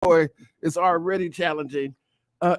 boy, it's already challenging.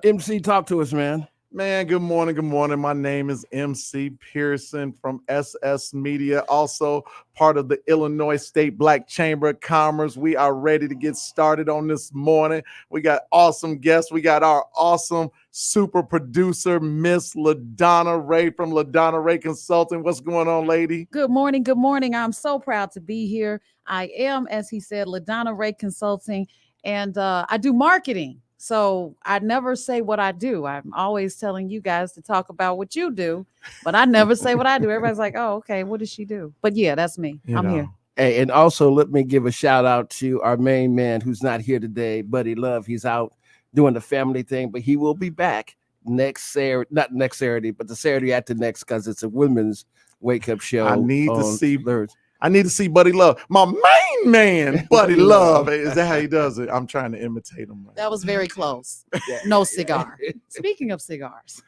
MC, talk to us, man. Man, good morning. Good morning. My name is MC Pearson from SS Media, also part of the Illinois State Black Chamber of Commerce. We are ready to get started on this morning. We got awesome guests. We got our awesome super producer, Miss LaDonna Raeh from LaDonna Raeh Consulting. What's going on, lady? Good morning. Good morning. I'm so proud to be here. I am, as he said, LaDonna Raeh Consulting, and I do marketing. So I never say what I do. I'm always telling you guys to talk about what you do, but I never say what I do. Everybody's like, oh, okay, what does she do? But yeah, that's me. I'm here. Hey, and also let me give a shout out to our main man who's not here today, Buddy Love. He's out doing the family thing, but he will be back next Saturday, not next Saturday, but the Saturday after next, because it's a women's wake up show. I need to see Buddy Love. My main man, Buddy Love. Is that how he does it? I'm trying to imitate him. That was very close. No cigar. Speaking of cigars.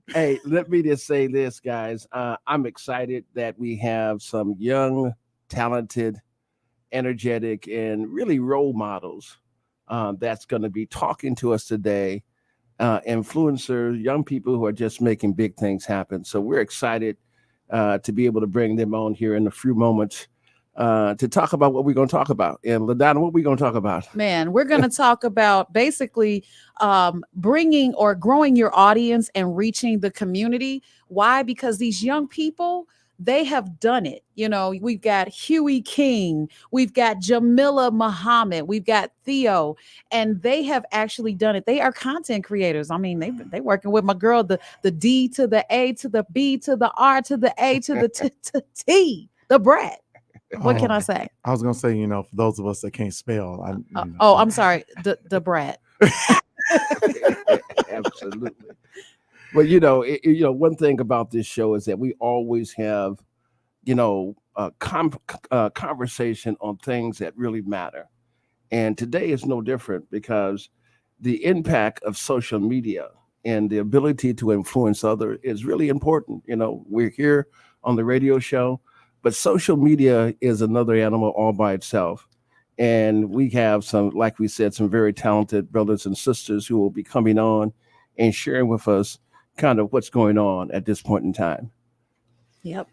Hey, let me just say this, guys. I'm excited that we have some young, talented, energetic, and really role models that's going to be talking to us today. Influencers, young people who are just making big things happen. So we're excited to be able to bring them on here in a few moments to talk about what we're going to talk about. And LaDonna, what are we going to talk about? Man, we're going to talk about basically bringing or growing your audience and reaching the community. Why? Because these young people, they have done it. You know, we've got Huey King, we've got Jamila Muhammad, we've got Theo, and they have actually done it. They are content creators. I mean, they working with my girl, the D to the A to the B to the R to the A to the T, the brat. What can I say? I was gonna say, for those of us that can't spell. I'm sorry, the brat. Absolutely. But one thing about this show is that we always have, a conversation on things that really matter. And today is no different because the impact of social media and the ability to influence others is really important. We're here on the radio show, but social media is another animal all by itself. And we have some, like we said, some very talented brothers and sisters who will be coming on and sharing with us kind of what's going on at this point in time. Yep.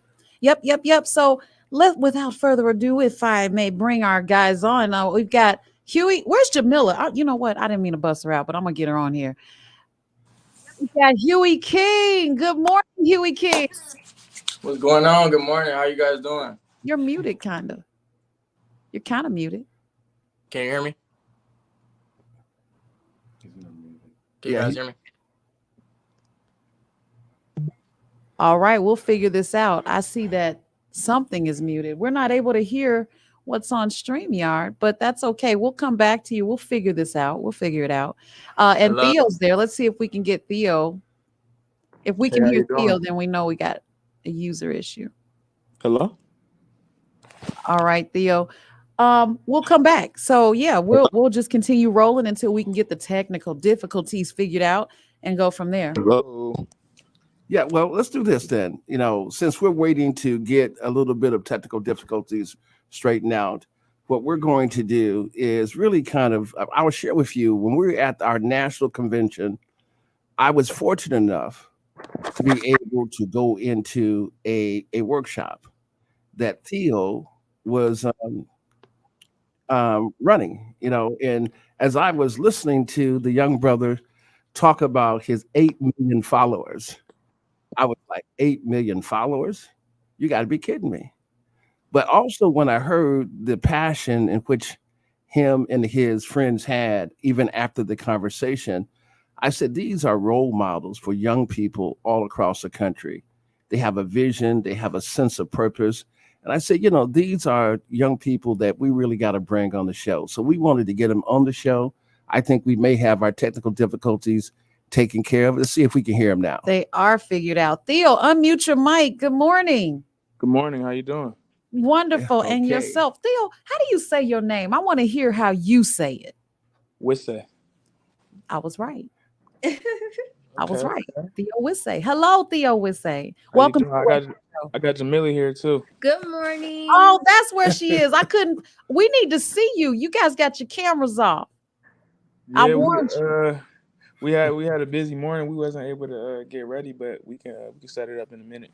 So without further ado, if I may bring our guys on, we've got Huey. Where's Jamila? You know what? I didn't mean to bust her out, but I'm going to get her on here. We got Huey King. Good morning, Huey King. What's going on? Good morning. How you guys doing? You're muted, kind of. You're kind of muted. Can you hear me? Can you guys hear me? All right, we'll figure this out. I see that something is muted. We're not able to hear what's on StreamYard, but that's okay. We'll come back to you. We'll figure this out. We'll figure it out. And Hello? Theo's there. Let's see if we can get Theo. If we can hear Theo, then we know we got a user issue. Hello? All right, Theo. We'll come back. So yeah, we'll just continue rolling until we can get the technical difficulties figured out and go from there. Hello? Yeah, well, let's do this then. Since we're waiting to get a little bit of technical difficulties straightened out, what we're going to do is really I will share with you, when we were at our national convention, I was fortunate enough to be able to go into a workshop that Theo was running, and as I was listening to the young brother talk about his 8 million followers, I was like, 8 million followers? You got to be kidding me. But also when I heard the passion in which him and his friends had, even after the conversation, I said, these are role models for young people all across the country. They have a vision, they have a sense of purpose. And I said, these are young people that we really got to bring on the show. So we wanted to get them on the show. I think we may have our technical difficulties taken care of. Let's see if we can hear them now. They are figured out. Theo, unmute your mic. Good morning. Good morning. How you doing? Wonderful. Okay. And yourself. Theo, how do you say your name? I want to hear how you say it. Wisse. I was right. I was right. Theo Wisse. Hello, Theo Wisse. Welcome. I got Jamila here too. Good morning. Oh, that's where she is. We need to see you. You guys got your cameras off. I Yeah, warned you. we had a busy morning. We wasn't able to get ready, but we can set it up in a minute.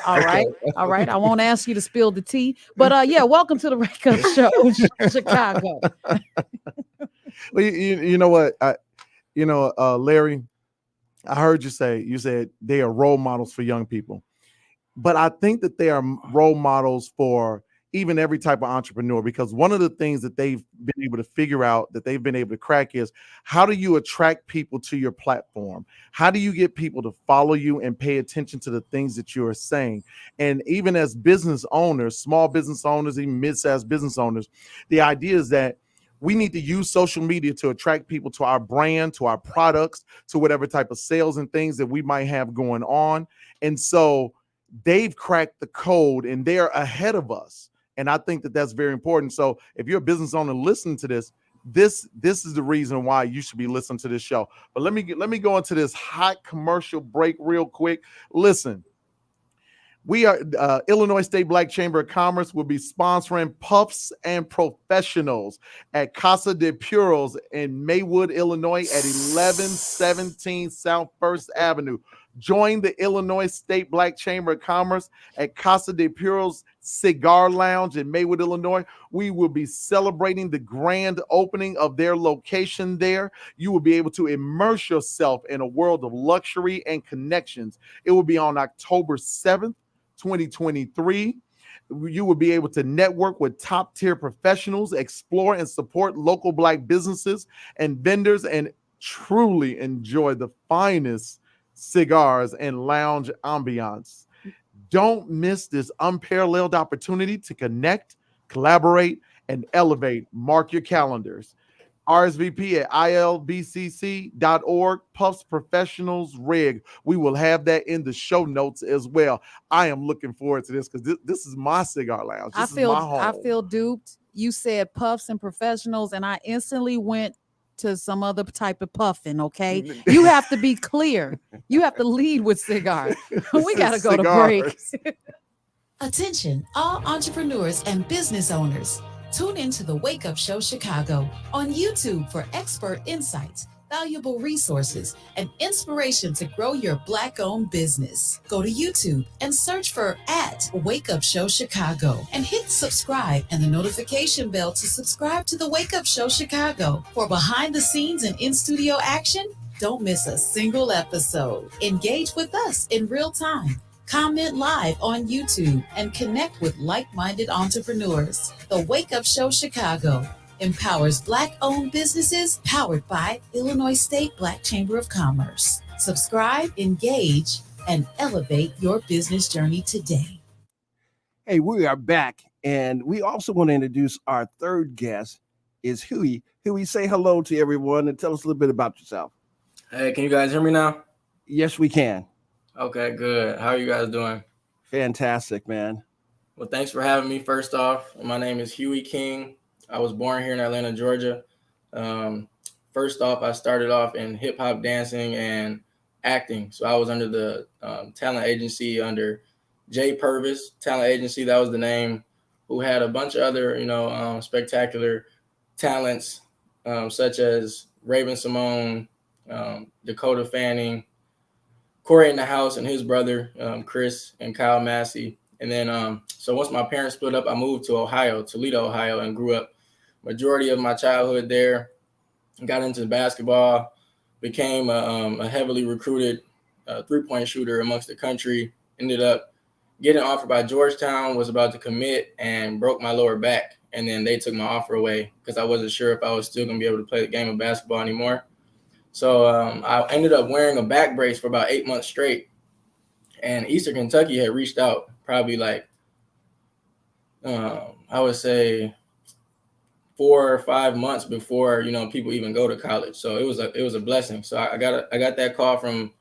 All Okay. right. All right. I won't ask you to spill the tea. But yeah, welcome to the Wake Up Show, Chicago. Well, you know what? Larry, I heard you said they are role models for young people. But I think that they are role models for even every type of entrepreneur, because one of the things that they've been able to figure out, that they've been able to crack, is how do you attract people to your platform? How do you get people to follow you and pay attention to the things that you are saying? And even as business owners, small business owners, even mid-sized business owners, the idea is that we need to use social media to attract people to our brand, to our products, to whatever type of sales and things that we might have going on. And so they've cracked the code and they're ahead of us. And I think that that's very important. So if you're a business owner listening to this is the reason why you should be listening to this show. But let me go into this hot commercial break real quick. Listen, we are Illinois State Black Chamber of Commerce will be sponsoring Puffs and Professionals at Casa de Puros in Maywood, Illinois at 1117 South First Avenue. Join the Illinois State Black Chamber of Commerce at Casa de Puros Cigar Lounge in Maywood, Illinois. We will be celebrating the grand opening of their location there. You will be able to immerse yourself in a world of luxury and connections. It will be on October 7th, 2023. You will be able to network with top tier professionals, explore and support local Black businesses and vendors, and truly enjoy the finest cigars and lounge ambiance. Don't miss this unparalleled opportunity to connect, collaborate, and elevate. Mark your calendars. RSVP at ilbcc.org, Puffs Professionals Rig. We will have that in the show notes as well. I am looking forward to this because this is my cigar lounge. This is my home. I feel duped. You said Puffs and Professionals, and I instantly went to some other type of puffing. Okay, you have to be clear. You have to lead with cigar. We gotta go to break. Attention, all entrepreneurs and business owners. Tune into the Wake Up Show Chicago on YouTube for expert insights, valuable resources, and inspiration to grow your Black-owned business. Go to YouTube and search for @Wake Up Show Chicago and hit subscribe and the notification bell to subscribe to the Wake Up Show Chicago. For behind the scenes and in-studio action, don't miss a single episode. Engage with us in real time. Comment live on YouTube and connect with like-minded entrepreneurs. The Wake Up Show Chicago empowers Black-owned businesses, powered by Illinois State Black Chamber of Commerce. Subscribe, engage, and elevate your business journey today. Hey, we are back, and we also want to introduce our third guest is Huey. Huey, say hello to everyone and tell us a little bit about yourself. Hey, can you guys hear me now? Yes, we can. Okay, good. How are you guys doing? Fantastic, man. Well, thanks for having me. First off, my name is Huey King. I was born here in Atlanta, Georgia. First off, I started off in hip hop dancing and acting. So I was under the talent agency under Jay Purvis Talent Agency. That was the name, who had a bunch of other, spectacular talents, such as Raven Simone, Dakota Fanning, Corey in the House and his brother, Chris and Kyle Massey. And then, so once my parents split up, I moved to Ohio, Toledo, Ohio, and grew up majority of my childhood there. Got into basketball, became a heavily recruited three-point shooter amongst the country. Ended up getting offered by Georgetown, was about to commit, and broke my lower back. And then they took my offer away because I wasn't sure if I was still going to be able to play the game of basketball anymore. So I ended up wearing a back brace for about 8 months straight. And Eastern Kentucky had reached out probably like, I would say 4 or 5 months before, people even go to college. So it was a blessing. So I got that call from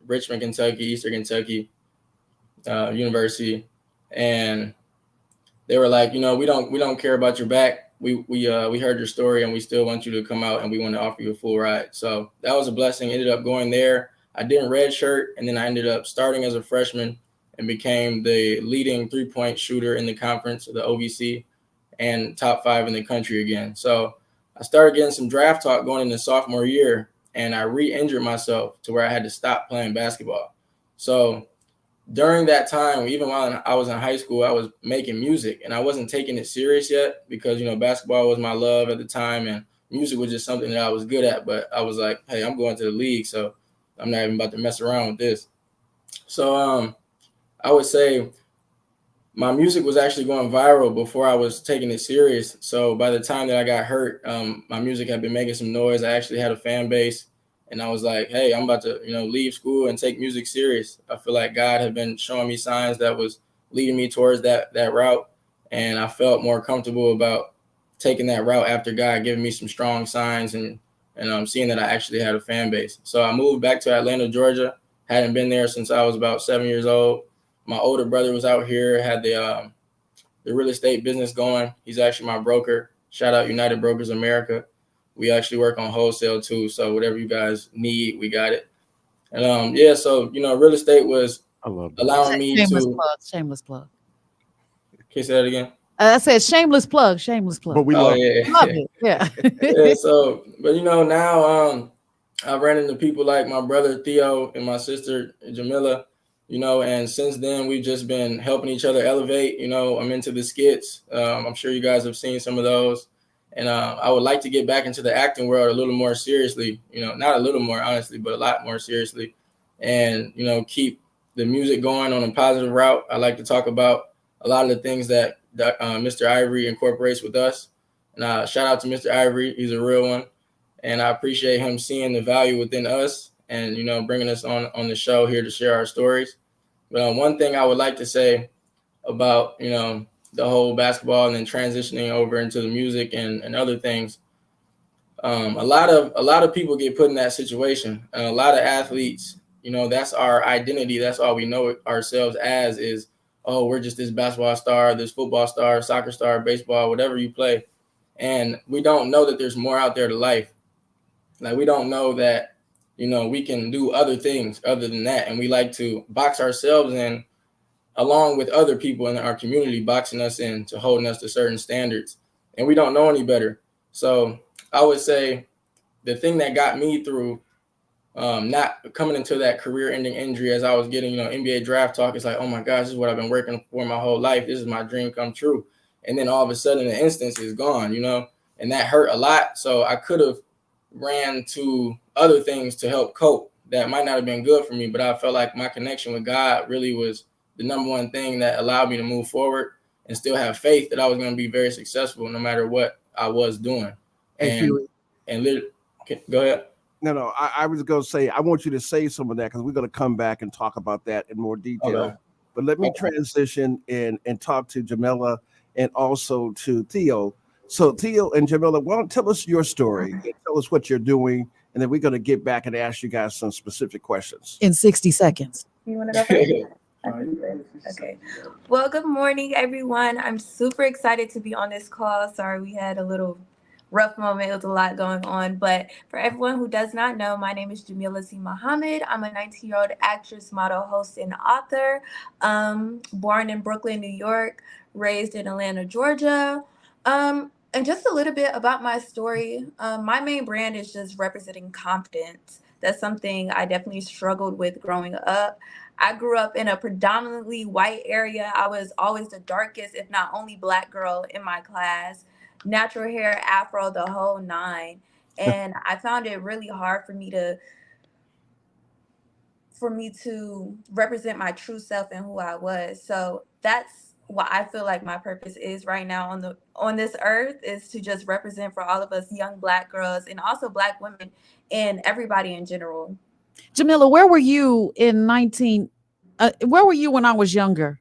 Richmond, Kentucky, Eastern Kentucky University. And they were like, we don't care about your back. We heard your story and we still want you to come out and we want to offer you a full ride. So that was a blessing. Ended up going there. I didn't redshirt, and then I ended up starting as a freshman and became the leading three-point shooter in the conference, the OVC, and top 5 in the country again. So I started getting some draft talk going into sophomore year, and I re-injured myself to where I had to stop playing basketball. So during that time, even while I was in high school, I was making music, and I wasn't taking it serious yet because, basketball was my love at the time, and music was just something that I was good at. But I was like, hey, I'm going to the league, so I'm not even about to mess around with this. So I would say my music was actually going viral before I was taking it serious. So by the time that I got hurt, my music had been making some noise. I actually had a fan base, and I was like, hey, I'm about to, leave school and take music serious. I feel like God had been showing me signs that was leading me towards that route. And I felt more comfortable about taking that route after God giving me some strong signs and seeing that I actually had a fan base. So I moved back to Atlanta, Georgia. Hadn't been there since I was about 7 years old. My older brother was out here, had the real estate business going. He's actually my broker. Shout out United Brokers America. We actually work on wholesale too. So whatever you guys need, we got it. And so real estate was allowing me to. Shameless plug. Can you say that again? I said shameless plug. But we love it. Yeah. Yeah. So, but now I ran into people like my brother Theo and my sister Jamila. And since then we've just been helping each other elevate. I'm into the skits. I'm sure you guys have seen some of those. And I would like to get back into the acting world a little more seriously, not a little more, honestly, but a lot more seriously. And, keep the music going on a positive route. I like to talk about a lot of the things that Mr. Ivory incorporates with us. And shout out to Mr. Ivory. He's a real one. And I appreciate him seeing the value within us and, bringing us on the show here to share our stories. But one thing I would like to say about, the whole basketball and then transitioning over into the music and other things. A lot of people get put in that situation. And a lot of athletes, that's our identity. That's all we know ourselves as is, oh, we're just this basketball star, this football star, soccer star, baseball, whatever you play. And we don't know that there's more out there to life. Like we don't know that, we can do other things other than that. And we like to box ourselves in along with other people in our community, boxing us in to holding us to certain standards. And we don't know any better. So I would say the thing that got me through not coming into that career-ending injury as I was getting, NBA draft talk, it's like, oh my gosh, this is what I've been working for my whole life. This is my dream come true. And then all of a sudden the instance is gone, and that hurt a lot. So I could have ran to other things to help cope that might not have been good for me, but I felt like my connection with God really was the number one thing that allowed me to move forward and still have faith that I was going to be very successful no matter what I was doing. Go ahead. No, I was going to say, I want you to say some of that because we're going to come back and talk about that in more detail. Okay. But let me transition and talk to Jamila and also to Theo. So Theo and Jamila, why don't tell us your story and tell us what you're doing, and then we're going to get back and ask you guys some specific questions. In 60 seconds. You want to go first? Okay. Well, good morning, everyone. I'm super excited to be on this call. Sorry, we had a little rough moment. It was a lot going on. But for everyone who does not know, my name is Jamila C. Muhammad. I'm a 19-year-old actress, model, host, and author. Born in Brooklyn, New York, raised in Atlanta, Georgia. And just a little bit about my story. My main brand is just representing confidence. That's something I definitely struggled with growing up. I grew up in a predominantly white area. I was always the darkest, if not only Black girl in my class. Natural hair, afro, the whole nine. And I found it really hard for me to represent my true self and who I was. So that's what I feel like my purpose is right now on this earth, is to just represent for all of us young Black girls and also Black women and everybody in general. Jamila, where were you where were you when I was younger?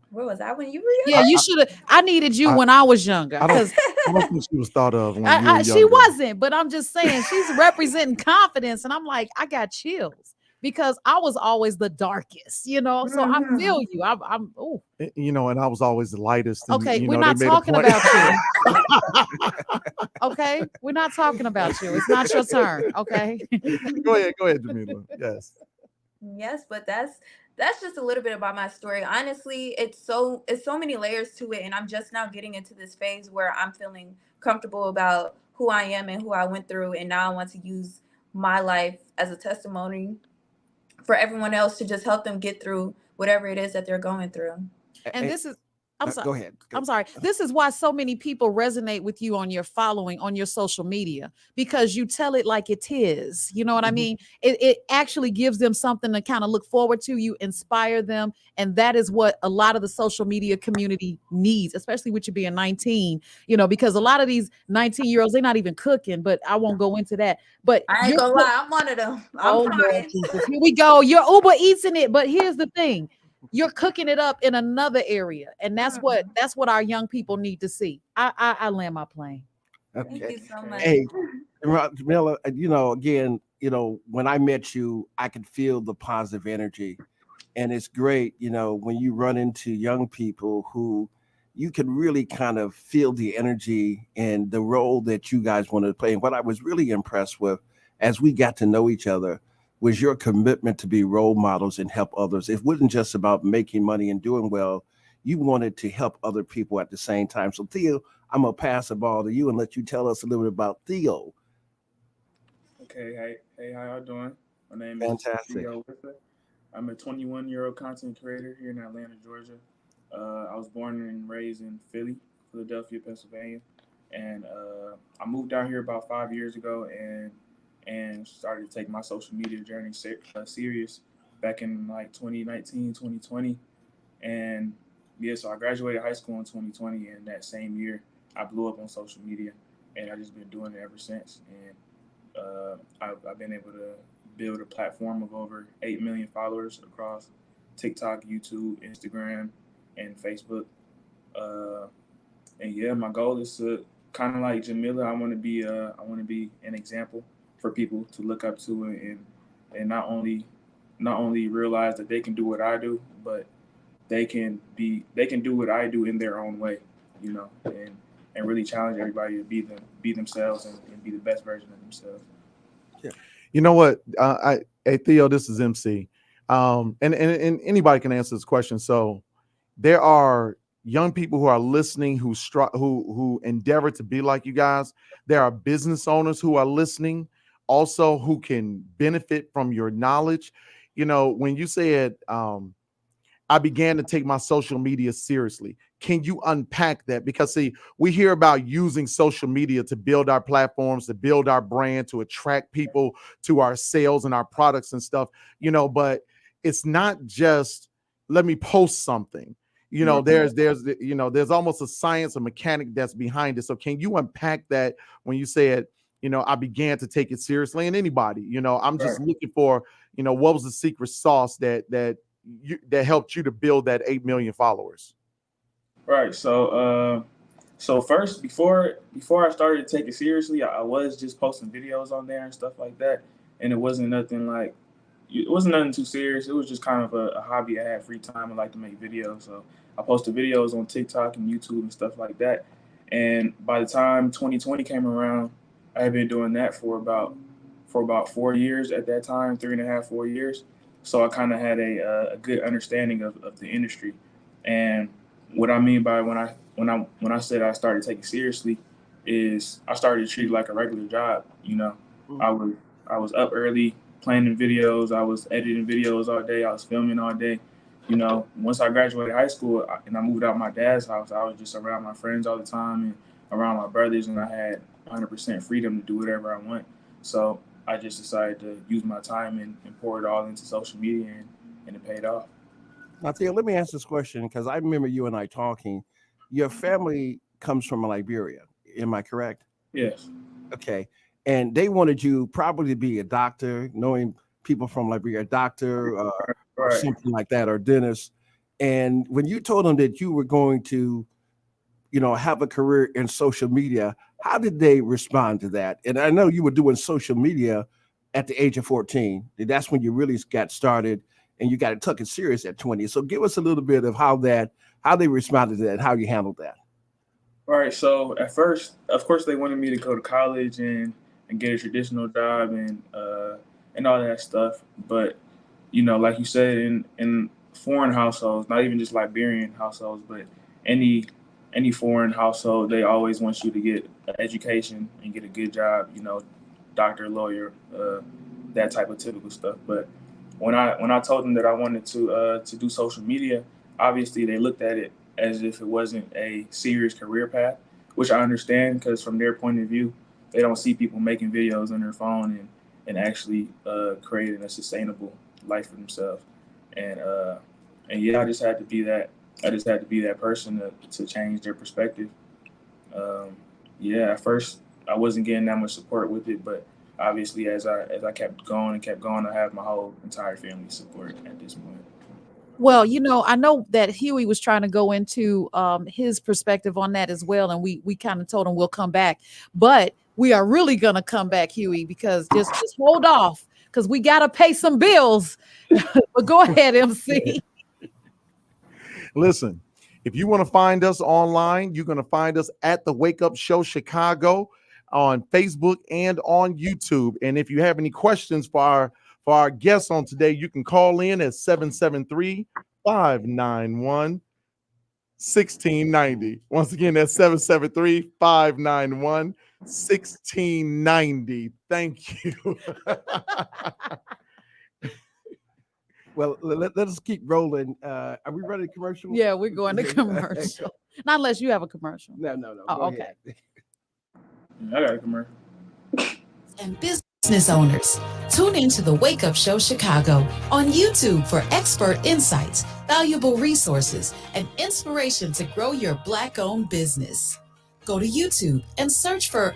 Where was I when you were young? Yeah, you should have. I needed you when I was younger. I don't think she was thought of when you were younger. She wasn't, but I'm just saying she's representing confidence. And I'm like, I got chills because I was always the darkest, so I feel you. I'm and I was always the lightest. And, okay, we're not talking about you. Okay, we're not talking about you. It's not your turn. Okay. Go ahead, Jamila. Yes, but that's just a little bit about my story. Honestly, it's so many layers to it, and I'm just now getting into this phase where I'm feeling comfortable about who I am and who I went through, and now I want to use my life as a testimony for everyone else to just help them get through whatever it is that they're going through. And this is, I'm sorry. Go ahead. I'm sorry. This is why so many people resonate with you on your following, on your social media, because you tell it like it is. You know what I mean? It actually gives them something to kind of look forward to. You inspire them. And that is what a lot of the social media community needs, especially with you being 19, you know, because a lot of these 19-year-olds, they're not even cooking, but I won't go into that. But I ain't gonna lie, I'm one of them. oh, Lord Jesus. Here we go. You're Uber Eats in it. But here's the thing. You're cooking it up in another area, and that's what our young people need to see. I land my plane. Thank you so much. Hey, Jamila, you know, again, you know, when I met you, I could feel the positive energy, and it's great, you know, when you run into young people who you can really kind of feel the energy and the role that you guys want to play. And what I was really impressed with as we got to know each other was your commitment to be role models and help others. It wasn't just about making money and doing well. You wanted to help other people at the same time. So Theo, I'm gonna pass the ball to you and let you tell us a little bit about Theo. Okay, hey, how y'all doing? My name Fantastic. is Theo. I'm a 21-year-old content creator here in Atlanta, Georgia. I was born and raised in Philadelphia, Pennsylvania, and I moved out here about 5 years ago and started to take my social media journey serious back in like 2019, 2020. And yeah, so I graduated high school in 2020, and that same year I blew up on social media, and I've just been doing it ever since. And I've been able to build a platform of over 8 million followers across TikTok, YouTube, Instagram, and Facebook. And yeah, my goal is to kind of like Jamila. I want to be an example for people to look up to, and not only realize that they can do what I do, but they can do what I do in their own way, you know, and really challenge everybody to be themselves and be the best version of themselves. Yeah. You know what? Hey Theo, this is MC. And anybody can answer this question. So there are young people who are listening who endeavor to be like you guys. There are business owners who are listening also who can benefit from your knowledge. You know, when you said I began to take my social media seriously. Can you unpack that? Because see, we hear about using social media to build our platforms, to build our brand, to attract people to our sales and our products and stuff, you know, but it's not just let me post something. You know, there's almost a science, a mechanic that's behind it. So can you unpack that when you said, you know, I began to take it seriously? And anybody, you know, I'm just looking for, you know, what was the secret sauce that helped you to build that 8 million followers? Right. So first, before I started to take it seriously, I was just posting videos on there and stuff like that, and it wasn't nothing too serious. It was just kind of a hobby. I had free time. I like to make videos, so I posted videos on TikTok and YouTube and stuff like that. And by the time 2020 came around, I had been doing that for about 4 years at that time, 3.5, 4 years. So I kind of had a good understanding of the industry. And what I mean by when I said I started taking it seriously is I started to treat it like a regular job. You know, I was up early planning videos. I was editing videos all day. I was filming all day. You know, once I graduated high school and I moved out my dad's house, I was just around my friends all the time and around my brothers, and I had 100% freedom to do whatever I want. So I just decided to use my time and pour it all into social media, and it paid off. Now, Theo, let me ask this question because I remember you and I talking. Your family comes from Liberia. Am I correct? Yes. Okay. And they wanted you probably to be a doctor, knowing people from Liberia, a doctor or something like that, or dentist. And when you told them that you were going to, you know, have a career in social media, how did they respond to that? And I know you were doing social media at the age of 14. That's when you really got started, and you took it serious at 20. So give us a little bit of how they responded to that, how you handled that. All right. So at first, of course, they wanted me to go to college and get a traditional job and all that stuff. But you know, like you said, in foreign households, not even just Liberian households, but any any foreign household, they always want you to get an education and get a good job, you know, doctor, lawyer, that type of typical stuff. But when I told them that I wanted to do social media, obviously they looked at it as if it wasn't a serious career path, which I understand because from their point of view, they don't see people making videos on their phone and actually creating a sustainable life for themselves. And yeah, I just had to be that. I just had to be that person to change their perspective. Yeah, at first I wasn't getting that much support with it, but obviously as I kept going, I have my whole entire family support at this point. Well, I know that Huey was trying to go into his perspective on that as well, and we kind of told him we'll come back, but we are really gonna come back, Huey, because just hold off because we gotta pay some bills. But go ahead, MC. Listen, if you want to find us online, you're going to find us at the Wake Up Show Chicago on Facebook and on YouTube. And if you have any questions for our guests on today, you can call in at 773-591-1690. Once again, that's 773-591-1690. Thank you. Well, let us keep rolling. Are we ready to commercial? Yeah, we're going to commercial. Not unless you have a commercial. No. Oh, Go okay. ahead. I got a commercial. And business owners, tune into the Wake Up Show Chicago on YouTube for expert insights, valuable resources, and inspiration to grow your Black-owned business. Go to YouTube and search for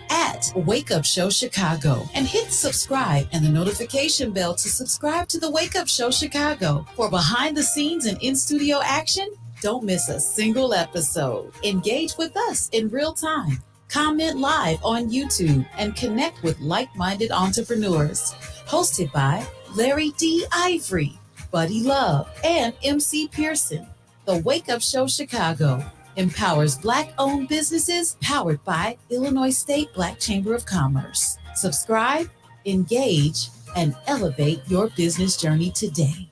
@Wake Up Show Chicago and hit subscribe and the notification bell to subscribe to the Wake Up Show Chicago for behind the scenes and in-studio action. Don't miss a single episode. Engage with us in real time. Comment live on YouTube and connect with like-minded entrepreneurs. Hosted by Larry D. Ivory, Buddy Love, and MC Pearson. The Wake Up Show Chicago empowers Black-owned businesses, powered by Illinois State Black Chamber of Commerce. Subscribe, engage, and elevate your business journey today.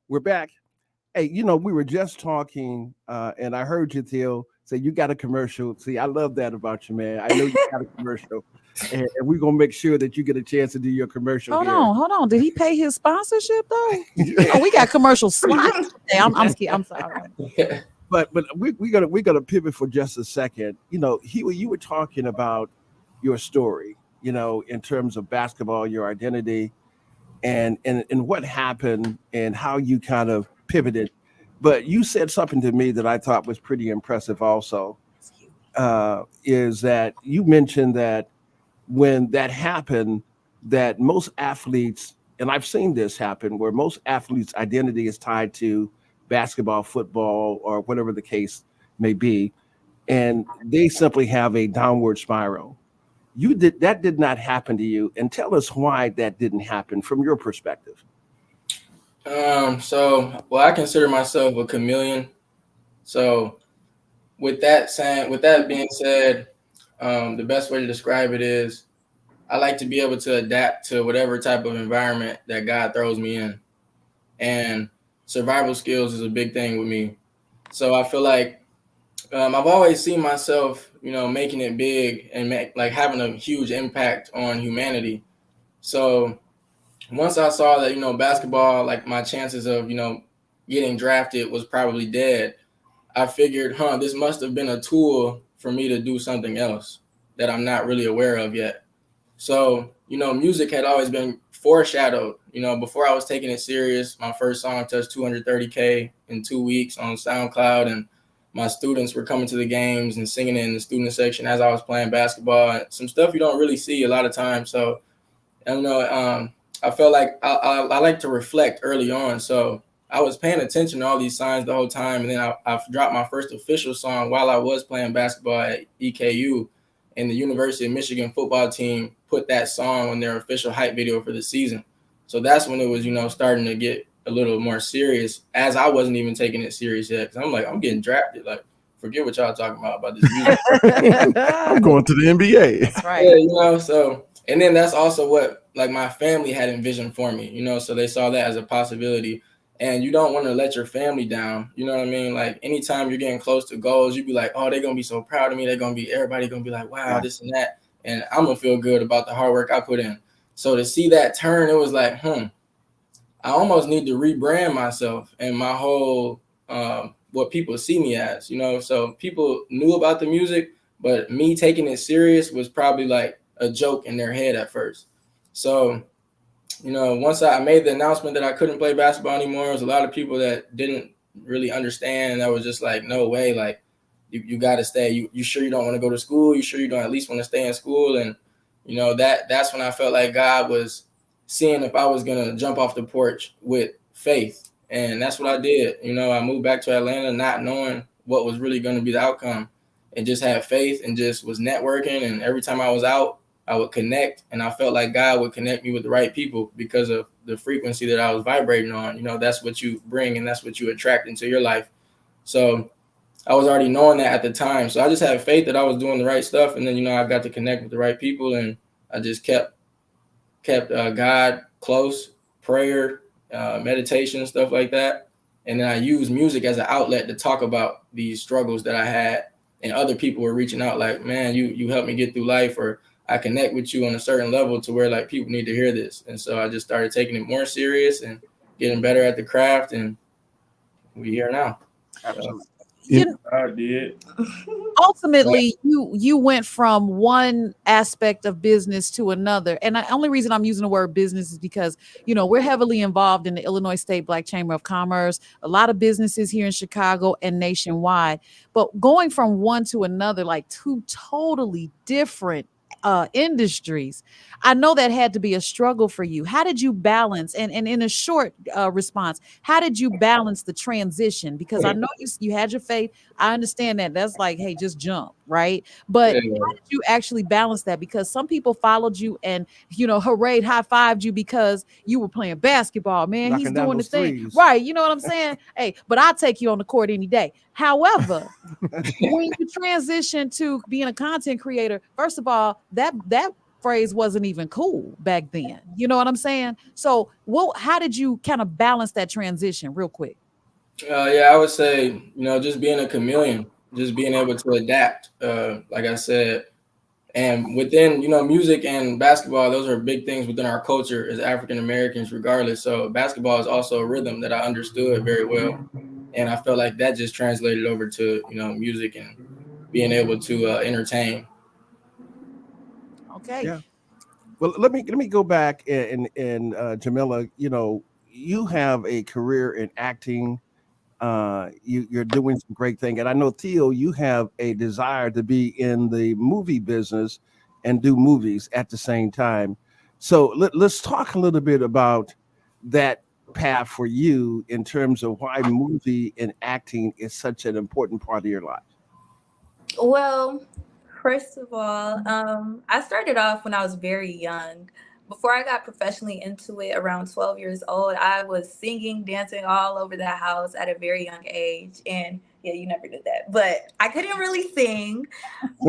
We're back. Hey, we were just talking, and I heard you, Theo, say you got a commercial. See, I love that about you, man. I know you got a commercial, and we're gonna make sure that you get a chance to do your commercial. Hold on. Did he pay his sponsorship though? Oh, we got commercial slots today. I'm sorry. But we're gonna pivot for just a second. You were talking about your story, in terms of basketball, your identity, and what happened and how you kind of pivoted. But you said something to me that I thought was pretty impressive also, is that you mentioned that when that happened, that most athletes, and I've seen this happen, where most athletes' identity is tied to basketball, football, or whatever the case may be, and they simply have a downward spiral. That did not happen to you, and tell us why that didn't happen from your perspective. I consider myself a chameleon. So with that being said, the best way to describe it is I like to be able to adapt to whatever type of environment that God throws me in. And survival skills is a big thing with me. So I feel like I've always seen myself, making it big and having a huge impact on humanity. So once I saw that, basketball, like my chances of, getting drafted was probably dead, I figured, this must have been a tool for me to do something else that I'm not really aware of yet. So, music had always been foreshadowed. Before I was taking it serious, my first song touched 230K in 2 weeks on SoundCloud, and my students were coming to the games and singing in the student section as I was playing basketball. Some stuff you don't really see a lot of times. So, I felt like I like to reflect early on. So I was paying attention to all these signs the whole time. And then I dropped my first official song while I was playing basketball at EKU, and the University of Michigan football team put that song on their official hype video for the season. So that's when it was, starting to get a little more serious, as I wasn't even taking it serious yet. Cause I'm like, I'm getting drafted. Like, forget what y'all talking about this music. I'm going to the NBA. That's right. Yeah, so, and then that's also what like my family had envisioned for me, so they saw that as a possibility. and you don't want to let your family down. You know what I mean? Like anytime you're getting close to goals, you be like, oh, they're gonna be so proud of me. Everybody gonna be like, wow, this and that, and I'm gonna feel good about the hard work I put in. So to see that turn, it was like, I almost need to rebrand myself and my whole what people see me as, you know. So people knew about the music, but me taking it serious was probably like a joke in their head at first. So, you know, once I made the announcement that I couldn't play basketball anymore, there was a lot of people that didn't really understand, and I was just like, no way, like you got to stay. You sure you don't want to go to school? You sure you don't at least want to stay in school? And you know, that's when I felt like God was seeing if I was gonna jump off the porch with faith, and that's what I did. You know, I moved back to Atlanta not knowing what was really going to be the outcome, and just had faith and just was networking. And every time I was out, I would connect, and I felt like God would connect me with the right people because of the frequency that I was vibrating on. You know, that's what you bring and that's what you attract into your life. So I was already knowing that at the time. So I just had faith that I was doing the right stuff. And then, you know, I got to connect with the right people, and I just kept God close, prayer, meditation, stuff like that. And then I used music as an outlet to talk about these struggles that I had, and other people were reaching out like, man, you helped me get through life, or I connect with you on a certain level to where like people need to hear this. And so I just started taking it more serious and getting better at the craft, and we here now. Absolutely. I did. Ultimately, you went from one aspect of business to another. And the only reason I'm using the word business is because, you know, we're heavily involved in the Illinois State Black Chamber of Commerce, a lot of businesses here in Chicago and nationwide. But going from one to another, like two totally different industries, I know that had to be a struggle for you. How did you balance, and in a short response, how did you balance the transition? Because I know you had your faith. I understand that. That's like, hey, just jump, right? But how did you actually balance that? Because some people followed you and, you know, hooray, high-fived you because you were playing basketball. Man, Knocking he's down doing the those thing. threes. Right. You know what I'm saying? Hey, but I'll take you on the court any day. However, when you transition to being a content creator, first of all, that phrase wasn't even cool back then. You know what I'm saying? So how did you kind of balance that transition real quick? Yeah, I would say, you know, just being a chameleon, just being able to adapt, like I said. And within, you know, music and basketball, those are big things within our culture as African Americans, regardless. So basketball is also a rhythm that I understood very well. And I felt like that just translated over to, you know, music and being able to entertain. Okay. Yeah. Well, let me go back and Jamila, you know, you have a career in acting. You're doing some great thing, and I know Theo, you have a desire to be in the movie business and do movies at the same time. So let's talk a little bit about that path for you in terms of why movie and acting is such an important part of your life. Well, first of all, I started off when I was very young. Before I got professionally into it, around 12 years old, I was singing, dancing all over the house at a very young age. And yeah, you never did that, but I couldn't really sing.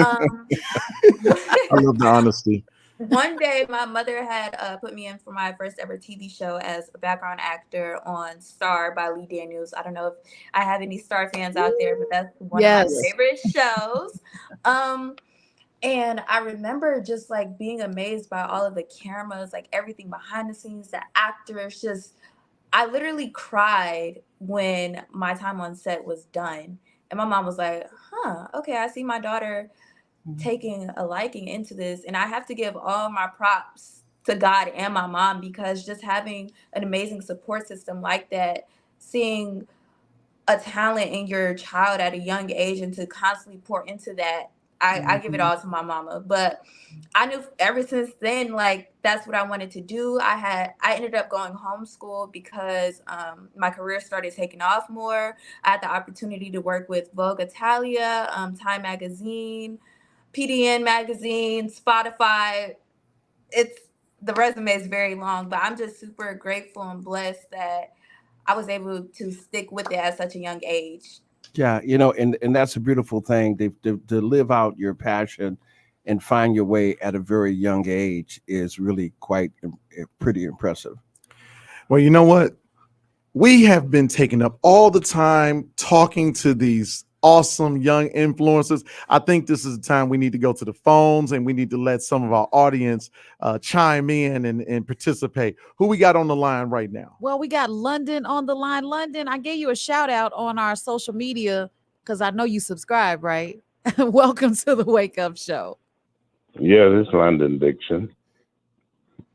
Um, I love the honesty. One day, my mother had put me in for my first ever TV show as a background actor on Star by Lee Daniels. I don't know if I have any Star fans out there, but that's one of my Yes. favorite shows. And I remember just like being amazed by all of the cameras, like everything behind the scenes, the actors. Just, I literally cried when my time on set was done. And my mom was like, huh, okay, I see my daughter taking a liking into this. And I have to give all my props to God and my mom, because just having an amazing support system like that, seeing a talent in your child at a young age and to constantly pour into that, I give it all to my mama. But I knew ever since then, like, that's what I wanted to do. I ended up going homeschool because my career started taking off more. I had the opportunity to work with Vogue Italia, Time Magazine, PDN Magazine, Spotify. The resume is very long, but I'm just super grateful and blessed that I was able to stick with it at such a young age. Yeah, you know, and that's a beautiful thing to live out your passion and find your way at a very young age is really quite pretty impressive. Well, you know what? we have been taking up all the time talking to these awesome young influencers. I think this is the time we need to go to the phones and we need to let some of our audience chime in and participate. Who we got on the line right now? Well, we got London on the line. London, I gave you a shout out on our social media because I know you subscribe, right? Welcome to the Wake Up Show. Yeah, this is London Dixon.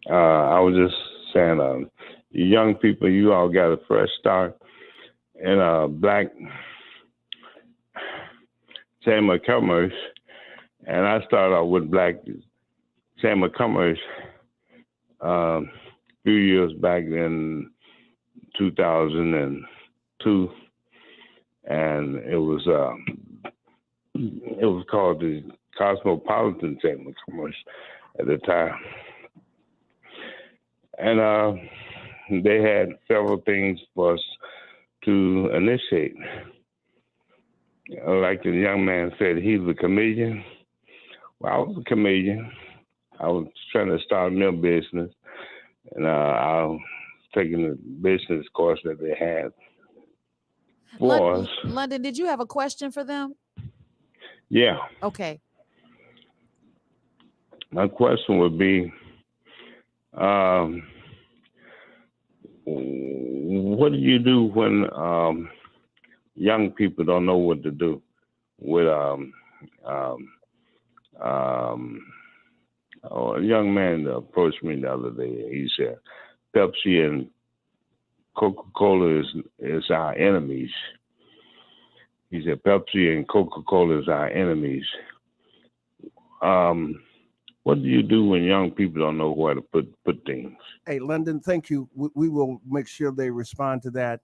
I was just saying, you young people, you all got a fresh start. And Black Chamber of Commerce, and I started out with Black Chamber of Commerce a few years back in 2002, and it was called the Cosmopolitan Chamber of Commerce at the time. And they had several things for us to initiate. Like the young man said, he's a comedian. Well, I was a comedian. I was trying to start a new business, and I was taking the business course that they had for us. London, did you have a question for them? Yeah. Okay. My question would be, what do you do when young people don't know what to do with a young man approached me the other day. He said, Pepsi and Coca-Cola is our enemies. He said, Pepsi and Coca-Cola is our enemies. What do you do when young people don't know where to put things? Hey, London, thank you. We will make sure they respond to that.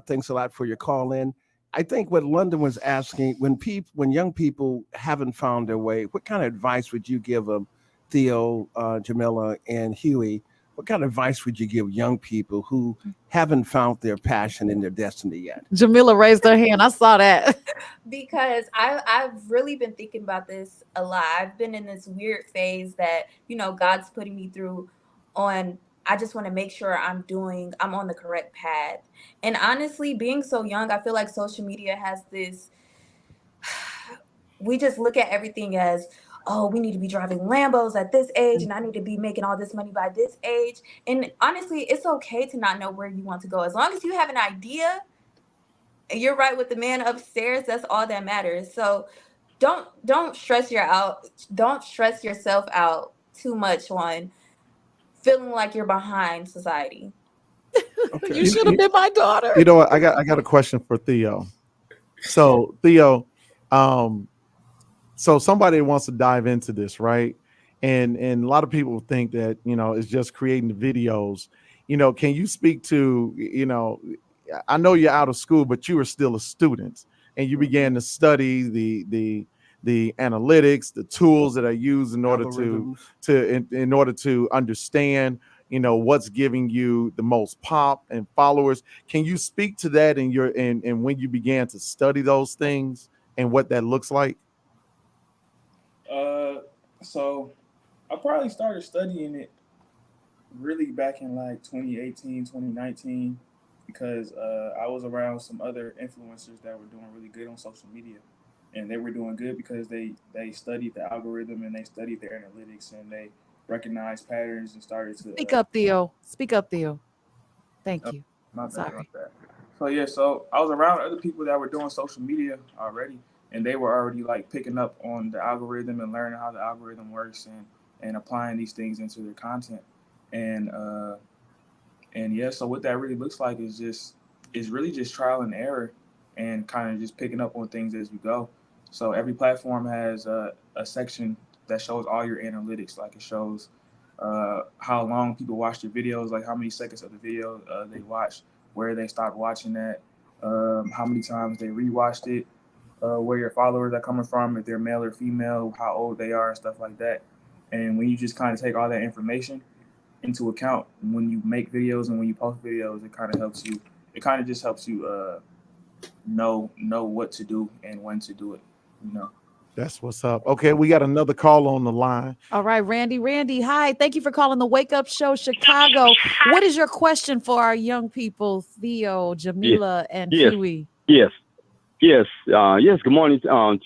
Thanks a lot for your call in. I think what London was asking, when young people haven't found their way, what kind of advice would you give them, Theo, Jamila, and Huey? What kind of advice would you give young people who haven't found their passion and their destiny yet? Jamila raised her hand. I saw that. Because I've really been thinking about this a lot. I've been in this weird phase that, God's putting me through on, I just want to make sure I'm on the correct path. And honestly, being so young, I feel like social media has this, we just look at everything as, oh, we need to be driving Lambos at this age, and I need to be making all this money by this age. And honestly, it's okay to not know where you want to go. As long as you have an idea, you're right with the man upstairs, that's all that matters. So don't stress yourself out too much on feeling like you're behind society. Okay. You should have been my daughter. You know what? I got a question for Theo. So Theo, so somebody wants to dive into this, right? And a lot of people think that, it's just creating the videos. Can you speak to, I know you're out of school, but you were still a student and you began to study the analytics, the tools that are used in order to understand, what's giving you the most pop and followers. Can you speak to that and when you began to study those things and what that looks like? So I probably started studying it really back in like 2018, 2019, because I was around some other influencers that were doing really good on social media. And they were doing good because they studied the algorithm and they studied their analytics and they recognized patterns and started to Speak up, Theo. Speak up, Theo. Thank you. Sorry. So I was around other people that were doing social media already, and they were already like picking up on the algorithm and learning how the algorithm works and applying these things into their content. And so what that really looks like is really just trial and error and kind of just picking up on things as you go. So every platform has a section that shows all your analytics. Like it shows how long people watch your videos, like how many seconds of the video they watched, where they stopped watching that, how many times they rewatched it, where your followers are coming from, if they're male or female, how old they are, and stuff like that. And when you just kind of take all that information into account when you make videos and when you post videos, it kind of helps you. It kind of just helps you know what to do and when to do it. That's what's up. Okay, we got another call on the line. All right, Randy. Randy, hi. Thank you for calling the Wake Up Show Chicago. What is your question for our young people, Theo, Jamila, and Huey? Yes. Good morning to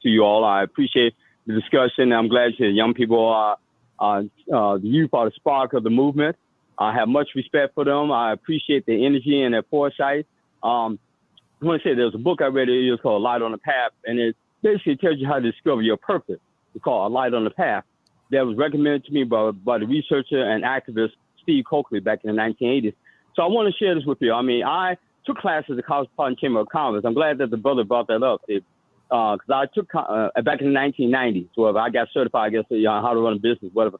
you all. I appreciate the discussion. I'm glad the young people the youth are the spark of the movement. I have much respect for them. I appreciate their energy and their foresight. I want to say there's a book I read. It's called Light on the Path, and it basically tells you how to discover your purpose. It's called A Light on the Path. That was recommended to me by the researcher and activist Steve Coakley back in the 1980s. So I want to share this with you. I mean, I took classes at the Cosmopolitan Chamber of Commerce. I'm glad that the brother brought that up because I took back in the 1990s. So I got certified, I guess, how to run a business, whatever,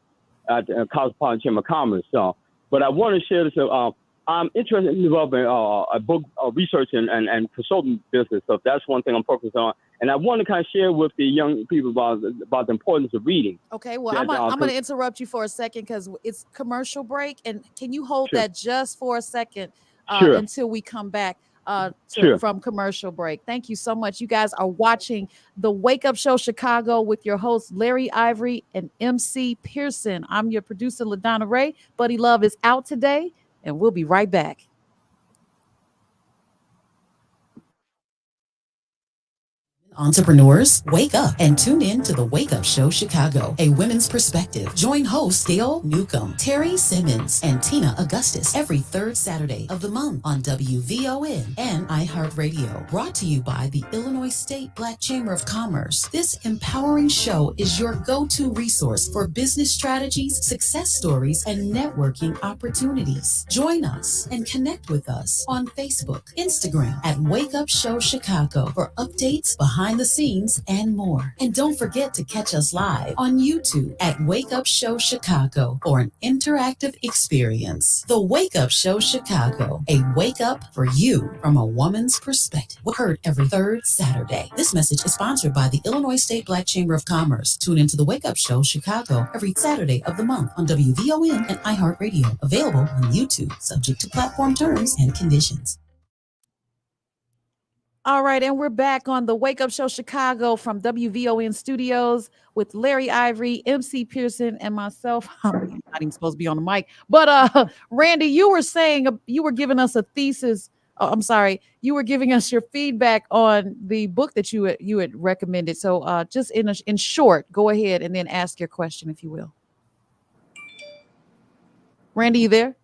at the Cosmopolitan Chamber of Commerce. So, but I want to share this. I'm interested in developing a book research and consulting business. So that's one thing I'm focused on. And I want to kind of share with the young people about the importance of reading. Okay, well, I'm going to interrupt you for a second because it's commercial break. And can you hold that just for a second until we come back from commercial break? Thank you so much. You guys are watching the Wake Up Show Chicago with your hosts, Larry Ivory and MC Pearson. I'm your producer, LaDonna Raeh. Buddy Love is out today, and we'll be right back. Entrepreneurs, wake up and tune in to the Wake Up Show Chicago, a women's perspective. Join hosts Gail Newcomb, Terry Simmons, and Tina Augustus every third Saturday of the month on WVON and iHeartRadio. Brought to you by the Illinois State Black Chamber of Commerce. This empowering show is your go-to resource for business strategies, success stories, and networking opportunities. Join us and connect with us on Facebook, Instagram at Wake Up Show Chicago for updates behind the scenes and more. And don't forget to catch us live on YouTube at Wake Up Show Chicago for an interactive experience. The Wake Up Show Chicago, a wake up for you from a woman's perspective. We're heard every third Saturday. This message is sponsored by the Illinois State Black Chamber of Commerce. Tune into the Wake Up Show Chicago every Saturday of the month on WVON and iHeartRadio. Available on YouTube, subject to platform terms and conditions. All right, and we're back on the Wake Up Show Chicago from WVON Studios with Larry Ivory, MC Pearson, and myself. I'm not even supposed to be on the mic, but Randy, you were saying you were giving us a thesis. Oh, I'm sorry, you were giving us your feedback on the book that you had recommended. So just in short, go ahead and then ask your question, if you will. Randy, you there?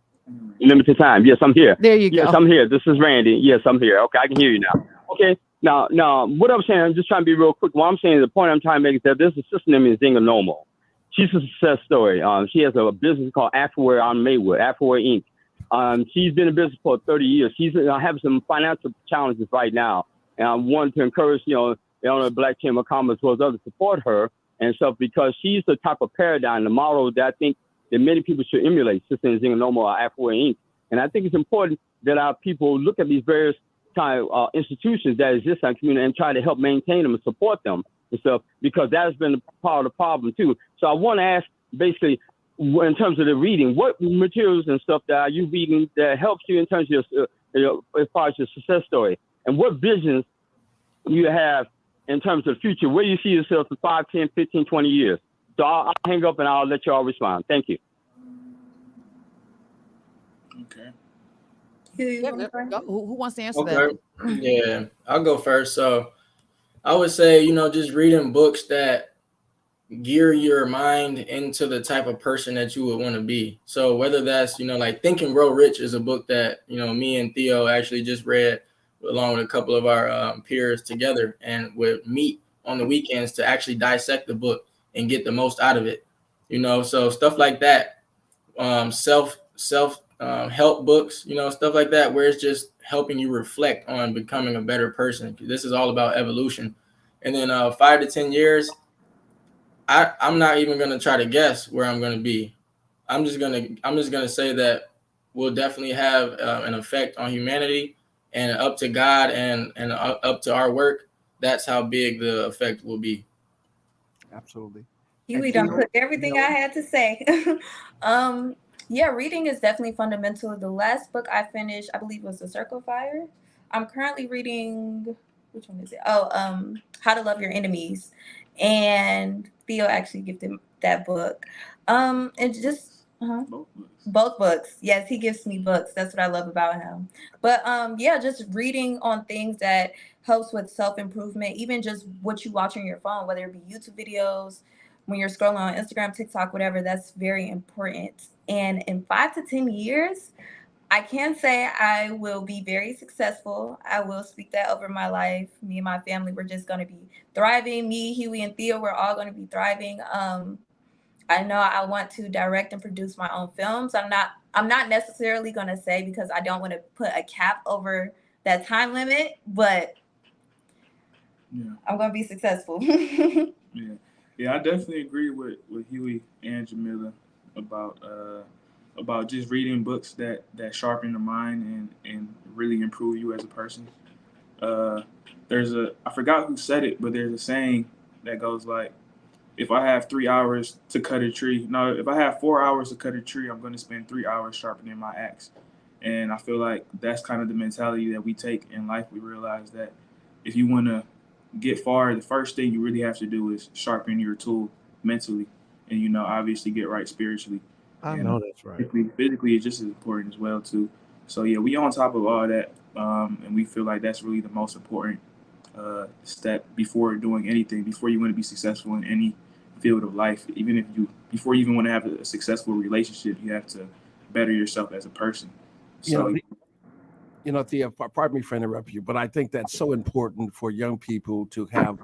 Limited time. Yes, I'm here. There you go. Yes, I'm here. This is Randy. Yes, I'm here. Okay, I can hear you now. Okay, now, what I'm saying, I'm just trying to be real quick. What I'm saying, the point I'm trying to make is that there's a sister named Zinga Nomo. She's a success story. She has a business called Afterwear on Maywood, Afterwear Inc. She's been in business for 30 years. She's having some financial challenges right now. And I wanted to encourage, the Black Chamber of Commerce as well as others to support her and stuff because she's the type of paradigm, the model that I think that many people should emulate, Sister Zinga Nomo, Afterwear Inc. And I think it's important that our people look at these various kind of institutions that exist in our community and try to help maintain them and support them and stuff, because that has been part of the problem too. So I want to ask, basically, in terms of the reading, what materials and stuff that are you reading that helps you in terms of as far as your success story, and what visions you have in terms of the future, where you see yourself in 5, 10, 15, 20 years. So I'll hang up and I'll let you all respond. Thank you. Okay. Who wants to answer that? Yeah, I'll go first. So I would say, just reading books that gear your mind into the type of person that you would want to be. So whether that's, like Think and Grow Rich is a book that, me and Theo actually just read along with a couple of our peers together, and would meet on the weekends to actually dissect the book and get the most out of it. So stuff like that, self help books, stuff like that, where it's just helping you reflect on becoming a better person. This is all about evolution. And then 5 to 10 years, I'm not even going to try to guess where I'm going to be. I'm just going to say that we'll definitely have an effect on humanity, and up to God and up to our work. That's how big the effect will be. Absolutely. Huey done put everything I had to say. Yeah, reading is definitely fundamental. The last book I finished, I believe, was The Circle of Fire. I'm currently reading, which one is it? How to Love Your Enemies. and Theo actually gifted that book. And just both books. Yes, he gives me books. That's what I love about him. But yeah, just reading on things that helps with self-improvement, even just what you watch on your phone, whether it be YouTube videos, when you're scrolling on Instagram, TikTok, whatever, that's very important. And in 5 to 10 years, I can say I will be very successful. I will speak that over my life. Me and my family, we're just going to be thriving. Me, Huey, and Theo, we're all going to be thriving. I know I want to direct and produce my own films. I'm not necessarily going to say, because I don't want to put a cap over that time limit, but I'm going to be successful. Yeah, I definitely agree with Huey and Jamila about just reading books that sharpen the mind and really improve you as a person. I forgot who said it, but there's a saying that goes like, if I have 3 hours to cut a tree, no, if I have 4 hours to cut a tree, I'm going to spend 3 hours sharpening my axe. And I feel like that's kind of the mentality that we take in life. We realize that if you want to get far, the first thing you really have to do is sharpen your tool mentally and, obviously get right spiritually. I know that's right. Physically, it's just as important as well, too. So, yeah, we on top of all that, and we feel like that's really the most important step before doing anything, before you want to be successful in any field of life. Before you even want to have a successful relationship, you have to better yourself as a person. So, Thea, pardon me for interrupting you, but I think that's so important for young people to have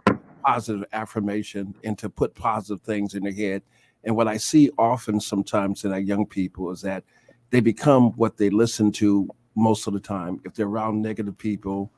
positive affirmation and to put positive things in their head. And what I see often sometimes in our young people is that they become what they listen to most of the time. If they're around negative people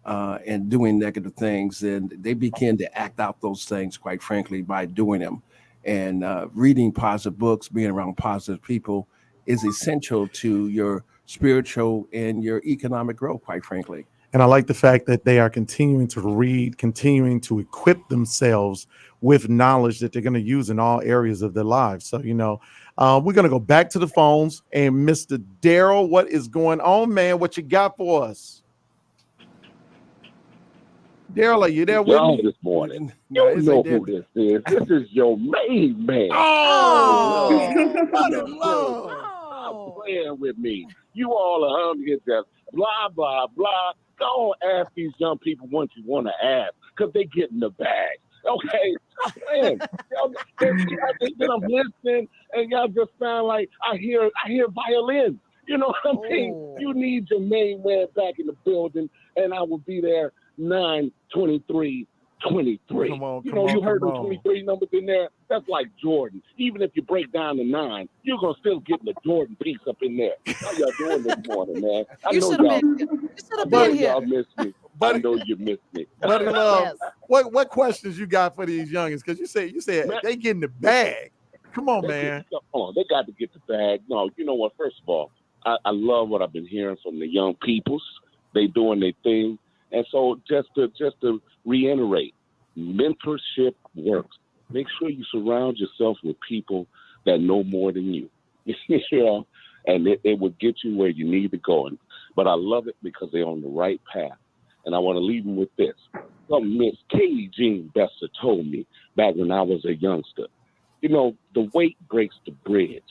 and doing negative things, then they begin to act out those things, quite frankly, by doing them. And reading positive books, being around positive people is essential to your spiritual and your economic growth, quite frankly. And I like the fact that they are continuing to read, continuing to equip themselves with knowledge that they're going to use in all areas of their lives. So, we're going to go back to the phones. And Mr. Daryl, what is going on, man? What you got for us? Daryl, are you there with me this morning? You know who this is. This is your main man. Stop playing with me. You all are on here just blah, blah, blah. Don't ask these young people what you want to ask, because they get in the bag. Okay? Stop playing. Y'all think that I'm listening, and y'all just sound like I hear violins. You know what I mean? You need your main man back in the building, and I will be there 9/23/23. Come on, you heard the 23 numbers in there? That's like Jordan. Even if you break down the 9, you're going to still get the Jordan piece up in there. How y'all doing this morning, man? You should have been here. Y'all missed me. I know you missed me. Buddy Love, what questions you got for these youngins? Because you said Man, they get in the bag. Come on, man. They got to get the bag. No, you know what? First of all, I love what I've been hearing from the young peoples. They doing their thing. And so just to reiterate, mentorship works. Make sure you surround yourself with people that know more than you, and it will get you where you need to go. But I love it because they're on the right path. And I want to leave them with this. Something Miss Katie Jean Bester told me back when I was a youngster. The weight breaks the bridge.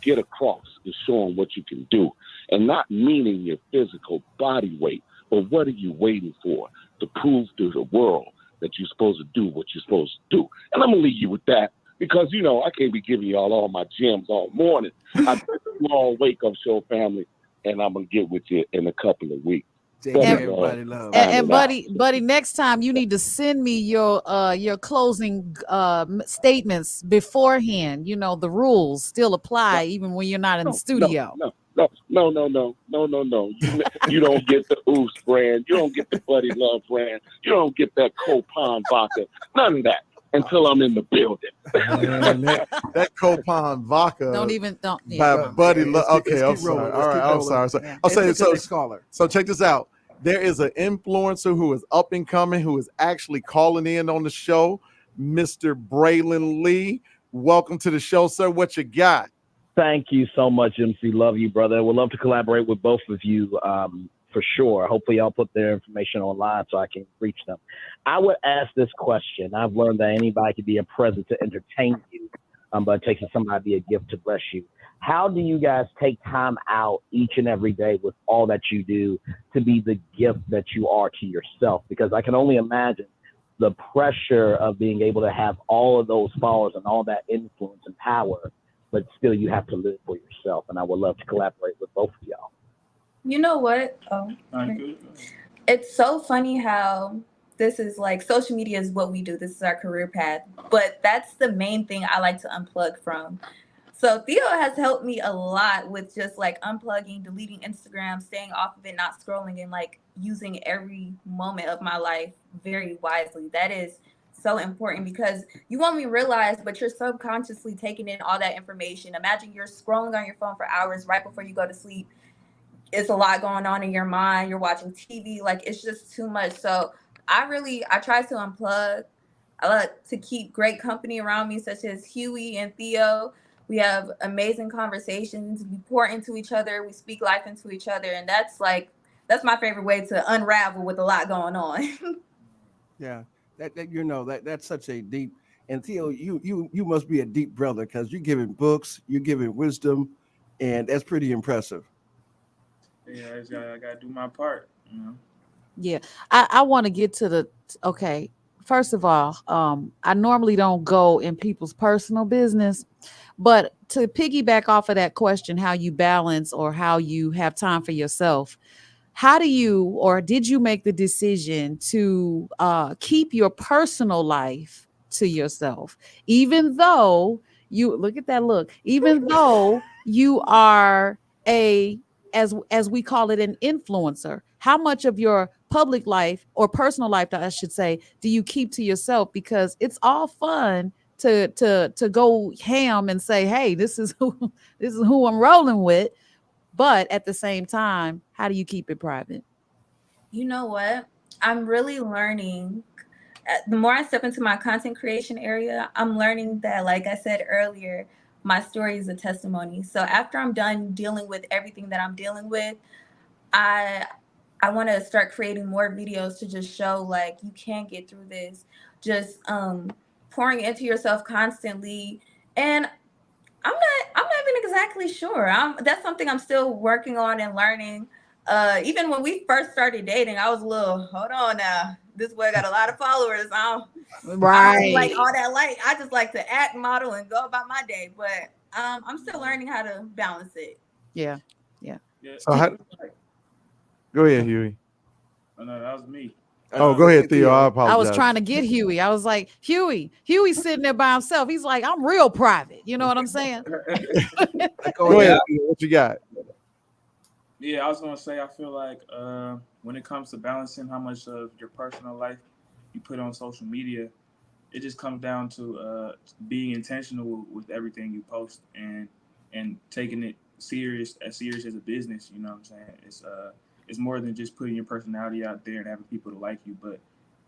Get across and show them what you can do. And not meaning your physical body weight, but what are you waiting for to prove to the world that you're supposed to do what you're supposed to do? And I'm going to leave you with that because, I can't be giving y'all all my gems all morning. I long wake up show, family, and I'm going to get with you in a couple of weeks. And buddy, next time you need to send me your closing statements beforehand. The rules still apply even when you're not in the studio. No. You don't get the Oops brand. You don't get the Buddy Love brand. You don't get that Copon vodka. None of that until I'm in the building. Man, that Copon vodka. Don't. Buddy Love. Okay, I'm sorry. All right, I'm sorry. Yeah. I'll say so. Check this out. There is an influencer who is up and coming, who is actually calling in on the show, Mr. Braylon Lee. Welcome to the show, sir. What you got? Thank you so much, MC. Love you, brother. Would love to collaborate with both of you. for sure. Hopefully, I'll put their information online so I can reach them. I would ask this question. I've learned that anybody can be a present to entertain you, but it takes somebody to be a gift to bless you. How do you guys take time out each and every day with all that you do to be the gift that you are to yourself? Because I can only imagine the pressure of being able to have all of those followers and all that influence and power, but still you have to live for yourself. And I would love to collaborate with both of y'all. You know what? It's so funny how this is like social media is what we do. This is our career path. But that's the main thing I like to unplug from. So Theo has helped me a lot with just like unplugging, deleting Instagram, staying off of it, not scrolling, and like using every moment of my life very wisely. That is so important because you won't even realize, but you're subconsciously taking in all that information. Imagine you're scrolling on your phone for hours right before you go to sleep. It's a lot going on in your mind. You're watching TV, like it's just too much. So I try to unplug. I like to keep great company around me, such as Huey and Theo. We have amazing conversations. We pour into each other. We speak life into each other. And that's my favorite way to unravel with a lot going on. Yeah, that's such a deep. And Theo, you must be a deep brother because you're giving books, you're giving wisdom, and that's pretty impressive. Yeah, I gotta do my part, you know. Yeah, I want to get to the okay. First of all, I normally don't go in people's personal business, but to piggyback off of that question, how you balance or how you have time for yourself, how do you or did you make the decision to keep your personal life to yourself, even though you look at that look, even though you are a as we call it an influencer? How much of your public life or personal life, I should say, do you keep to yourself? Because it's all fun to go ham and say, hey, this is who I'm rolling with. But at the same time, how do you keep it private? You know what? I'm really learning. The more I step into my content creation area, I'm learning that, like I said earlier, my story is a testimony. So after I'm done dealing with everything that I'm dealing with, I want to start creating more videos to just show like you can get through this. Just pouring into yourself constantly. And I'm not even exactly sure. That's something I'm still working on and learning. Even when we first started dating, I was a little, hold on now. This boy got a lot of followers. I don't like all that light. I just like to act, model, and go about my day. But I'm still learning how to balance it. Yeah. So go ahead, Huey. Oh, no, that was me. Oh, go ahead, Theo. I apologize. I was trying to get Huey. I was like, Huey's sitting there by himself. He's like, I'm real private. You know what I'm saying? Go ahead. What you got? Yeah, I was gonna say I feel like when it comes to balancing how much of your personal life you put on social media, it just comes down to being intentional with everything you post and taking it serious as a business. You know what I'm saying? It's more than just putting your personality out there and having people to like you, but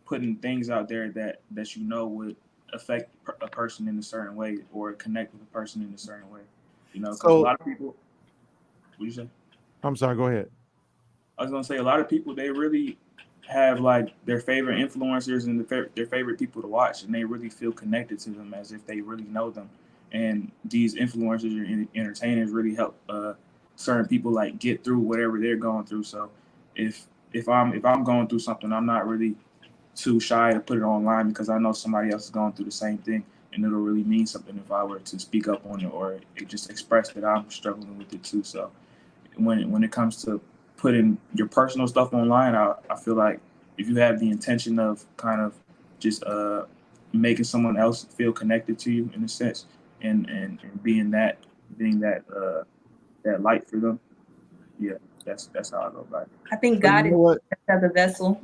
putting things out there that you know would affect a person in a certain way or connect with a person in a certain way. You know, because a lot of people. What you say? I'm sorry. Go ahead. I was gonna say a lot of people, they really have like their favorite influencers and their favorite people to watch, and they really feel connected to them as if they really know them. And these influencers and entertainers really help certain people like get through whatever they're going through. So if I'm going through something, I'm not really too shy to put it online because I know somebody else is going through the same thing, and it'll really mean something if I were to speak up on it or just express that I'm struggling with it too. So when it comes to putting your personal stuff online, I feel like if you have the intention of kind of just making someone else feel connected to you in a sense and being that light for them, yeah, that's how I go about it. I think God is as a vessel.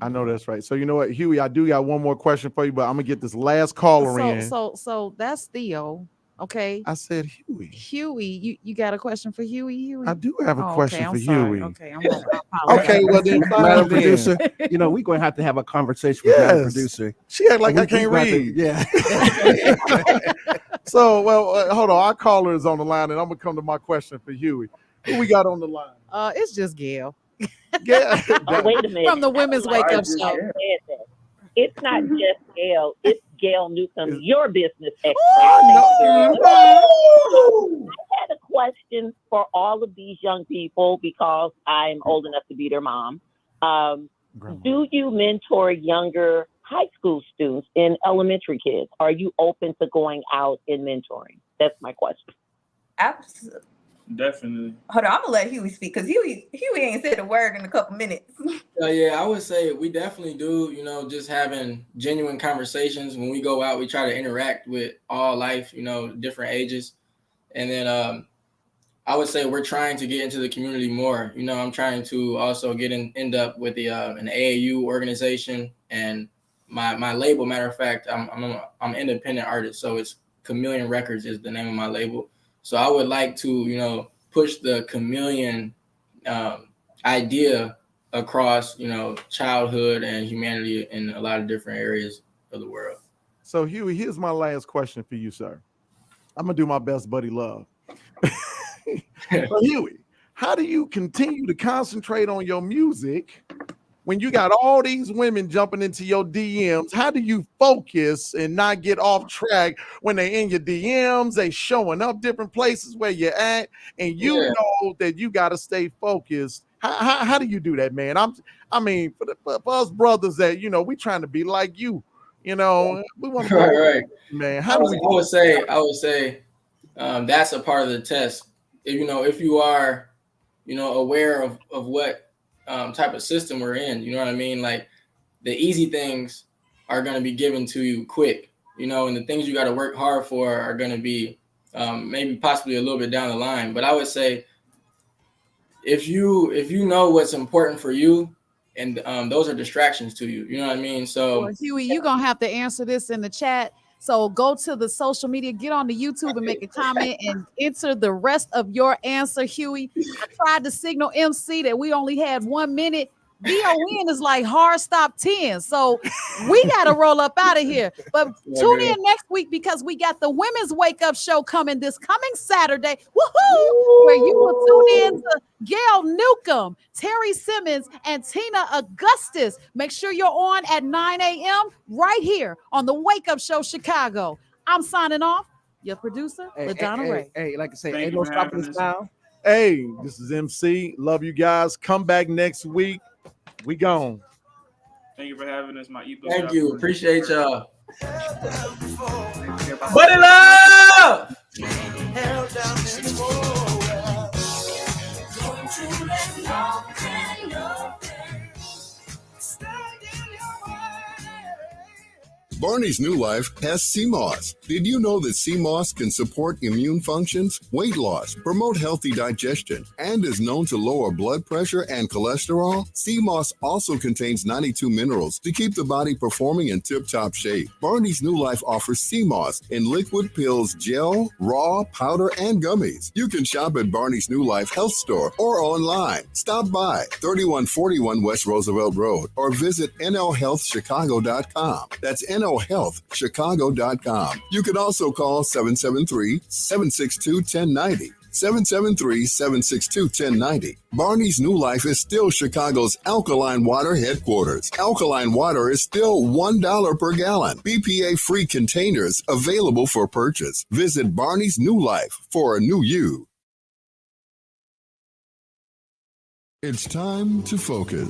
I know that's right. So you know what, Huey, I do got one more question for you, but I'm gonna get this last caller in. So that's Theo. Okay. I said Huey. Huey, you got a question for Huey? I do have a question for sorry. Huey. Okay, I'm gonna okay, well then, Madam Producer, you know we're going to have a conversation with Madam Producer. She act like I can't read. Yeah. So, hold on. Our caller is on the line, and I'm gonna come to my question for Huey. Who we got on the line? It's just Gail. Yeah. Oh, wait a minute. From the Women's I don't Wake like Up how you Show. said that. It's not just Gail. It's Gail Newcomb, your business expert. Oh, Thank you very much. I had a question for all of these young people because I'm old enough to be their mom. Do you mentor younger high school students and elementary kids? Are you open to going out and mentoring? That's my question. Absolutely. Definitely. Hold on, I'm gonna let Huey speak because Huey ain't said a word in a couple minutes. Yeah, I would say we definitely do, you know, just having genuine conversations. When we go out, we try to interact with all life, you know, different ages. And then I would say we're trying to get into the community more. You know, I'm trying to also end up with an AAU organization, and my label, matter of fact, I'm an independent artist, so it's Chameleon Records is the name of my label. So I would like to, you know, push the chameleon idea across, you know, childhood and humanity in a lot of different areas of the world. So Huey, here's my last question for you, sir. I'm gonna do my best, buddy love. So Huey, how do you continue to concentrate on your music when you got all these women jumping into your DMs? How do you focus and not get off track when they in your DMs, they showing up different places where you're at, and you know that you got to stay focused? How do you do that, man? I mean, for us brothers that, you know, we trying to be like you, you know, we want to be right. Man, I would say that's a part of the test. If you are, you know, aware of what type of system we're in, you know what I mean? Like the easy things are going to be given to you quick, you know, and the things you got to work hard for are going to be maybe possibly a little bit down the line. But I would say if you know what's important for you, and those are distractions to you, you know what I mean? So Well, Huey, you're going to have to answer this in the chat. So go to the social media, get on the YouTube and make a comment and enter the rest of your answer, Huey. I tried to signal MC that we only had 1 minute. VON is like hard stop 10. So we got to roll up out of here. But tune in next week because we got the Women's Wake Up Show coming this coming Saturday. Woohoo! Where you will tune in to Gail Newcomb, Terry Simmons, and Tina Augustus. Make sure you're on at 9 a.m. right here on the Wake Up Show Chicago. I'm signing off. Your producer, LaDonna Raeh. Hey, like I say, Thank ain't you no for stopping having us us. now. Hey, this is MC. Love you guys. Come back next week. We gone. Thank you for having us. My ethos. Thank you. Appreciate y'all. Buddy love! Barney's New Life has sea moss. Did you know that sea moss can support immune functions, weight loss, promote healthy digestion, and is known to lower blood pressure and cholesterol? Sea moss also contains 92 minerals to keep the body performing in tip-top shape. Barney's New Life offers sea moss in liquid pills, gel, raw, powder, and gummies. You can shop at Barney's New Life Health Store or online. Stop by 3141 West Roosevelt Road or visit nlhealthchicago.com. That's nlhealthchicago.com. You can also call 773-762-1090. 773-762-1090. Barney's New Life is still Chicago's alkaline water headquarters. Alkaline water is still $1 per gallon. BPA-free containers available for purchase. Visit Barney's New Life for a new you. It's time to focus.